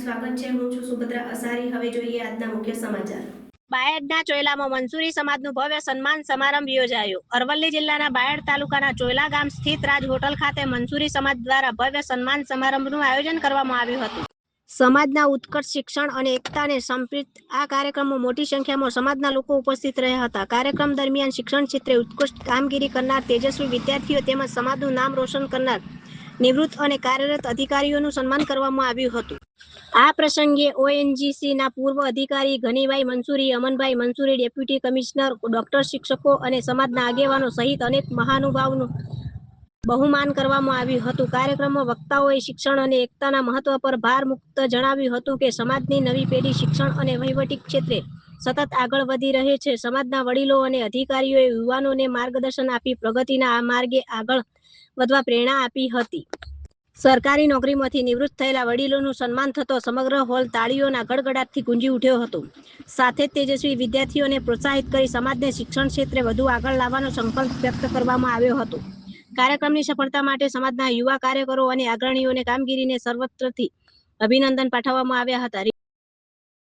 સ્વાગત છે। હું છું સુભદ્રા અસારી। હવે જોઈએ આજના મુખ્ય સમાચાર। બાયડના ચોયલામાં મંસૂરી સમાજનું ભવ્ય સન્માન સમારંભ યોજાયો। અરવલ્લી જિલ્લાના બાયડ તાલુકાના ચોયલા ગામ સ્થિત રાજ હોટલ ખાતે મંસૂરી સમાજ દ્વારા ભવ્ય સન્માન સમારંભનું આયોજન કરવામાં આવ્યું હતું। સમાજના ઉત્કર્ષ શિક્ષણ અને એકતાને સમર્પિત આ કાર્યક્રમમાં મોટી સંખ્યામાં સમાજના લોકો ઉપસ્થિત રહ્યા હતા। કાર્યક્રમ દરમિયાન શિક્ષણ ક્ષેત્રે ઉત્કૃષ્ટ કામગીરી કરનાર તેજસ્વી વિદ્યાર્થીઓ તેમજ સમાજનું નામ રોશન કરનાર નિવૃત્ત અને કાર્યરત અધિકારીઓનું સન્માન કરવામાં આવ્યું હતું। આ પ્રસંગે ઓએનજીસીના પૂર્વ અધિકારી Ghanibhai Mansuri, Amanbhai Mansuri, deputy commissioner, doctor, શિક્ષકો અને સમાજના આગેવાનો સહિત અનેક મહાનુભાવોનું બહુમાન કરવામાં આવ્યું હતું। કાર્યક્રમમાં વક્તાઓએ શિક્ષણ અને એકતાના મહત્વ પર ભાર મૂકતા જણાવ્યું હતું કે સમાજની નવી પેઢી શિક્ષણ અને વહીવટી ક્ષેત્રે સતત આગળ વધી રહે છે। સમાજના વડીલો અને અધિકારીઓએ યુવાનોને માર્ગદર્શન આપી પ્રગતિના આ માર્ગે આગળ વધવા પ્રેરણા આપી હતી। સરકારી નોકરીમાંથી નિવૃત્ત થયેલા વડીલોનું સન્માન થતો સમગ્ર હોલ તાળીઓના ગડગડાટથી ગુંજી ઉઠ્યો હતો। સાથે જ તેજસ્વી વિદ્યાર્થીઓને પ્રોત્સાહિત કરી સમાજને શિક્ષણ ક્ષેત્રે વધુ આગળ લાવવાનો સંકલ્પ વ્યક્ત કરવામાં આવ્યો હતો। કાર્યક્રમની સફળતા માટે સમાજના યુવા કાર્યકરો અને અગ્રણીઓને કામગીરીને સર્વત્રથી અભિનંદન પાઠવવામાં આવ્યા હતા।